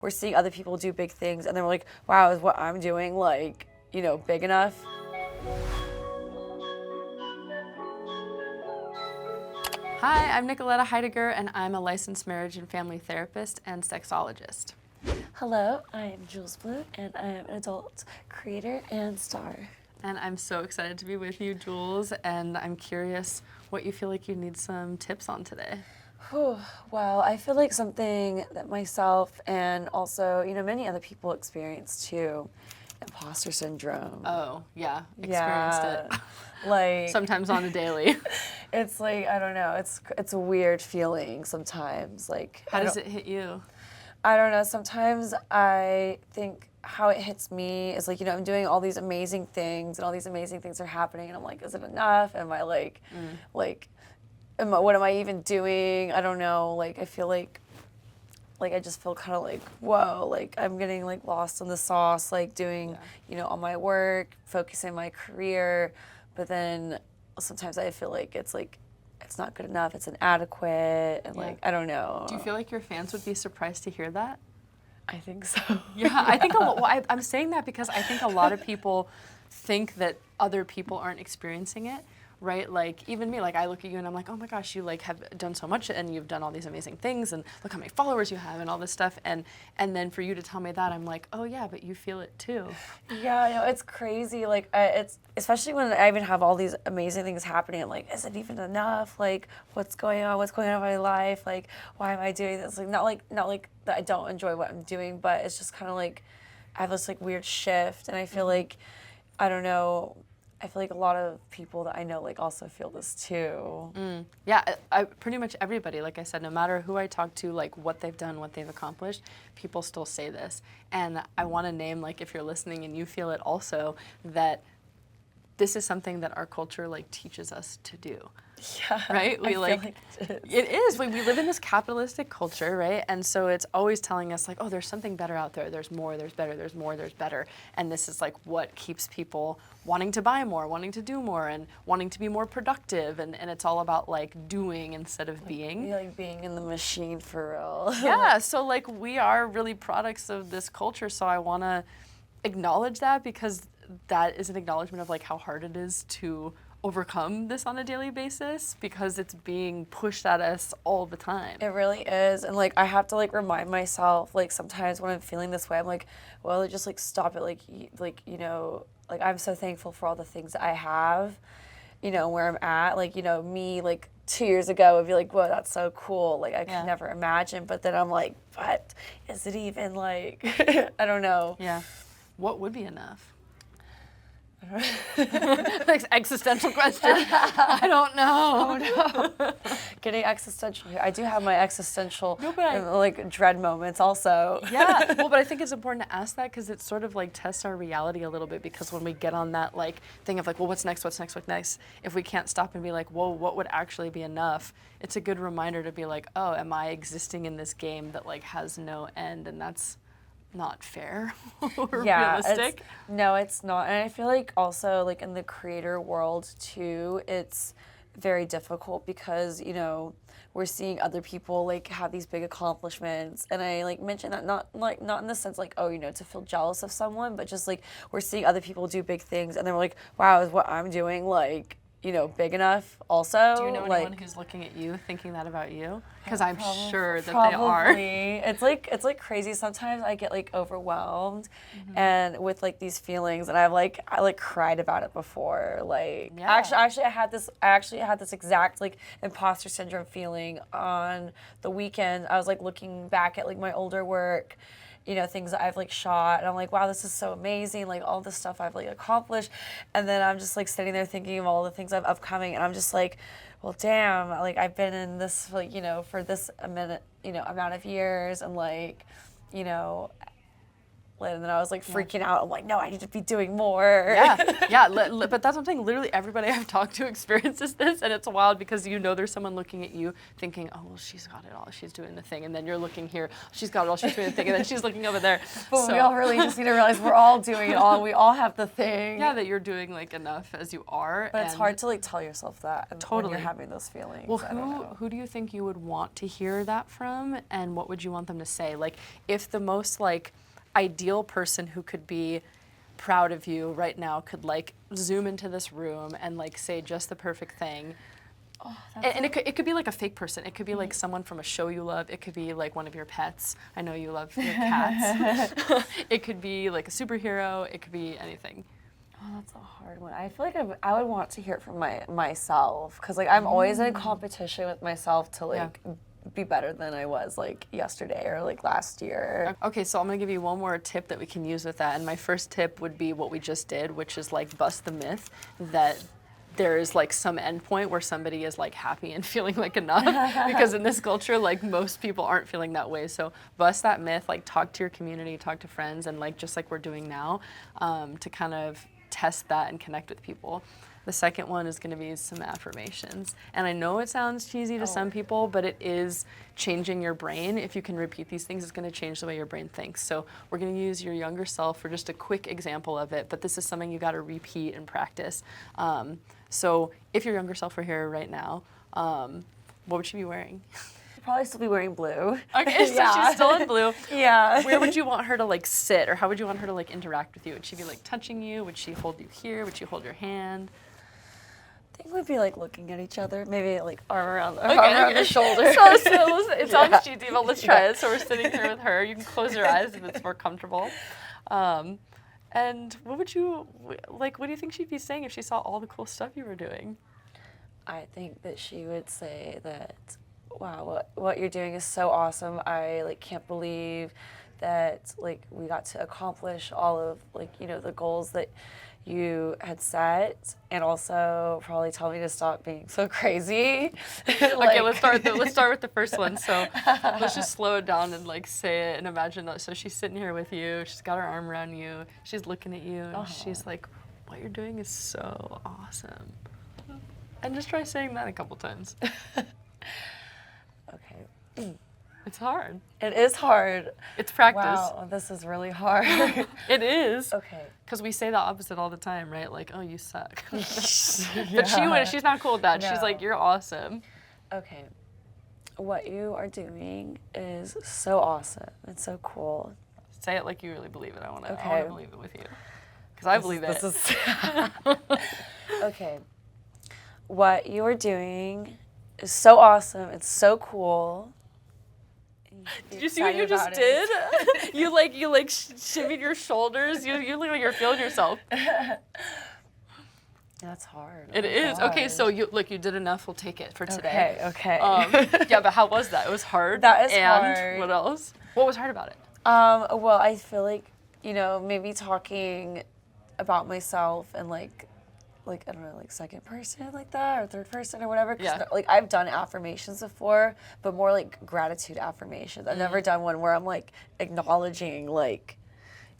we're seeing other people do big things and then we're like, wow, is what I'm doing like, you know, big enough? Hi, I'm Nicoletta Heidegger, and I'm a licensed marriage and family therapist and sexologist. Hello, I am Jewelz and I am an adult creator and star. And I'm so excited to be with you, Jewelz, and I'm curious what you feel like you need some tips on today. Well, I feel like something that myself and also, you know, many other people experience too, imposter syndrome. Oh, yeah, experienced it. Like Sometimes on a daily. it's like, I don't know, it's a weird feeling sometimes. Like How does it hit you? I don't know, sometimes I think how it hits me is like, you know, I'm doing all these amazing things and all these amazing things are happening and I'm like, is it enough? Am I like what am I even doing? I don't know. Like, I feel like I just feel kind of like, whoa, like I'm getting like lost in the sauce, like doing, you know, all my work, focusing my career. But then sometimes I feel like it's not good enough. It's inadequate. And like, I don't know. Do you feel like your fans would be surprised to hear that? I think so. Yeah, I think I'm saying that because I think a lot of people think that other people aren't experiencing it, right? Like even me, like I look at you and I'm like, oh my gosh, you like have done so much and you've done all these amazing things and look how many followers you have and all this stuff. And then for you to tell me that, I'm like, oh yeah, but you feel it too. Yeah, I know, it's crazy. Like it's especially when I even have all these amazing things happening. I'm like, is it even enough? Like, what's going on? What's going on in my life? Like, why am I doing this? Like, not like that I don't enjoy what I'm doing, but it's just kind of like I have this like weird shift, and I feel like I don't know. I feel like a lot of people that I know like also feel this too. Yeah, I pretty much everybody, like I said, no matter who I talk to, like what they've done, what they've accomplished, people still say this. And I want to name, like if you're listening and you feel it also, that this is something that our culture like teaches us to do. Yeah, right? We like it is. We live in this capitalistic culture, right? And so it's always telling us like, oh, there's something better out there. There's more, there's better, there's more, there's better. And this is like what keeps people wanting to buy more, wanting to do more, and wanting to be more productive. And it's all about like doing instead of being. Like being in the machine for real. Yeah, so like we are really products of this culture. So I want to acknowledge that because that is an acknowledgement of like how hard it is to overcome this on a daily basis because it's being pushed at us all the time. It really is. And like I have to like remind myself like sometimes when I'm feeling this way I'm like, well, just like stop it, like you know, like I'm so thankful for all the things that I have, you know, where I'm at. Like, you know, me like 2 years ago would be like, whoa, that's so cool. Like I could never imagine. But then I'm like, but is it even like I don't know. Yeah. What would be enough? Like existential question. I don't know. Oh no. Getting existential. I do have my existential like dread moments also. Yeah. Well, but I think it's important to ask that because it sort of like tests our reality a little bit because when we get on that like thing of like, well, what's next? What's next? What's next? If we can't stop and be like, whoa, what would actually be enough? It's a good reminder to be like, oh, am I existing in this game that like has no end? And that's not fair or realistic. No, it's not. And I feel like also like in the creator world too, it's very difficult because, you know, we're seeing other people like have these big accomplishments. And I like mentioned that not in the sense like, oh, you know, to feel jealous of someone, but just like we're seeing other people do big things and then we're like, wow, is what I'm doing like, you know, big enough also? Do you know anyone who's looking at you thinking that about you? Because I'm sure that they are. It's like crazy. Sometimes I get like overwhelmed and with like these feelings and I cried about it before. Like actually I had this exact like imposter syndrome feeling on the weekend. I was like looking back at like my older work, you know, things that I've like shot and I'm like, wow, this is so amazing, like all this stuff I've like accomplished. And then I'm just like sitting there thinking of all the things I've upcoming and I'm just like, well, damn, like I've been in this like, you know, for this amount of years and like, you know, And then I was like freaking out. I'm like, no, I need to be doing more. Yeah, but that's what I'm saying. Literally everybody I've talked to experiences this, and it's wild because you know there's someone looking at you thinking, oh, well, she's got it all. She's doing the thing. And then you're looking here. She's got it all. She's doing the thing. And then she's looking over there. But we all really just need to realize we're all doing it all. We all have the thing. Yeah, that you're doing like enough as you are. But it's hard to like tell yourself that when you're having those feelings. Well, who do you think you would want to hear that from, and what would you want them to say? Like, if the most like ideal person who could be proud of you right now could like zoom into this room and like say just the perfect thing. Oh, and it could be like a fake person. It could be like someone from a show you love. It could be like one of your pets. I know you love your cats. It could be like a superhero. It could be anything. Oh, that's a hard one. I feel like I would want to hear it from myself, because like I'm always in a competition with myself to like be better than I was like yesterday or like last year. Okay, so I'm gonna give you one more tip that we can use with that. And my first tip would be what we just did, which is like bust the myth that there is like some endpoint where somebody is like happy and feeling like enough, because in this culture, like most people aren't feeling that way. So bust that myth, like talk to your community, talk to friends, and like just like we're doing now, to kind of test that and connect with people. The second one is going to be some affirmations. And I know it sounds cheesy to some people, but it is changing your brain. If you can repeat these things, it's going to change the way your brain thinks. So we're going to use your younger self for just a quick example of it, but this is something you got to repeat and practice. So if your younger self were here right now, what would she be wearing? She'd probably still be wearing blue. Okay, so she's still in blue. Yeah. Where would you want her to like sit, or how would you want her to like interact with you? Would she be like touching you? Would she hold you here? Would she hold your hand? I think we'd be like looking at each other, maybe like arm around the shoulder. So it sounds cheesy, but let's try it. So we're sitting here with her. You can close your eyes if it's more comfortable. And what would you like? What do you think she'd be saying if she saw all the cool stuff you were doing? I think that she would say that, wow, what you're doing is so awesome. I like can't believe that like we got to accomplish all of like, you know, the goals that you had set, and also probably tell me to stop being so crazy. Okay, let's start with the first one. So let's just slow it down and like say it and imagine that. So she's sitting here with you. She's got her arm around you. She's looking at you, and she's like, "What you're doing is so awesome." And just try saying that a couple times. Okay. It's hard. It is hard. It's practice. Wow, this is really hard. It is. Okay. Because we say the opposite all the time, right? Like, oh, you suck. But she's not cool with that. No. She's like, you're awesome. Okay. What you are doing is so awesome. It's so cool. Say it like you really believe it. I want to believe it with you. Because I believe it. Okay. What you are doing is so awesome. It's so cool. Did you see what you just did? you shimmied your shoulders. You look like you're feeling yourself. That's hard. It is. Gosh. Okay, so you did enough. We'll take it for today. Okay. Yeah, but how was that? It was hard. That is hard. And what else? What was hard about it? Well, I feel like, you know, maybe talking about myself and like I don't know, like second person like that or third person or whatever. Yeah. Like I've done affirmations before, but more like gratitude affirmations. I've never done one where I'm like acknowledging like,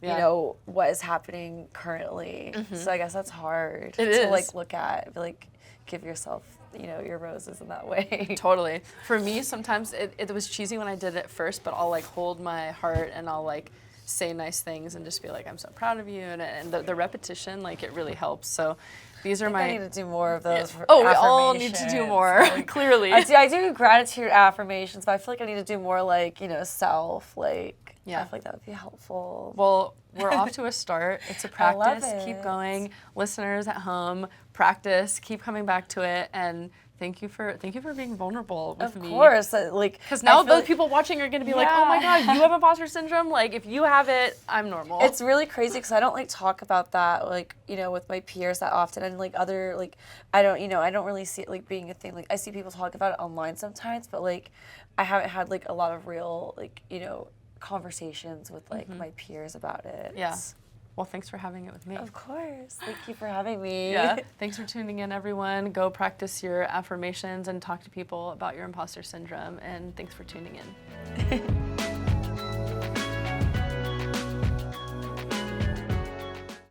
you know, what is happening currently. So I guess that's hard to like look at, like give yourself, you know, your roses in that way. Totally. For me, sometimes it was cheesy when I did it first, but I'll like hold my heart and I'll like say nice things and just be like, I'm so proud of you. And the repetition, like it really helps. So these are I need to do more of those. Yeah. Oh, we all need to do more, like, clearly. I do gratitude affirmations, but I feel like I need to do more like, you know, self, like, I feel like that would be helpful. Well, we're off to a start. It's a practice. I love it. Keep going. Listeners at home, practice, keep coming back to it, and thank you for being vulnerable with me. Of course, like because now the people watching are going to be like, oh my God, you have imposter syndrome. Like if you have it, I'm normal. It's really crazy because I don't like talk about that, like, you know, with my peers that often, and like other like I don't really see it like being a thing. Like I see people talk about it online sometimes, but like I haven't had like a lot of real like, you know, conversations with like my peers about it. Yeah. Well, thanks for having it with me. Of course. Thank you for having me. Yeah. Thanks for tuning in, everyone. Go practice your affirmations and talk to people about your imposter syndrome. And thanks for tuning in.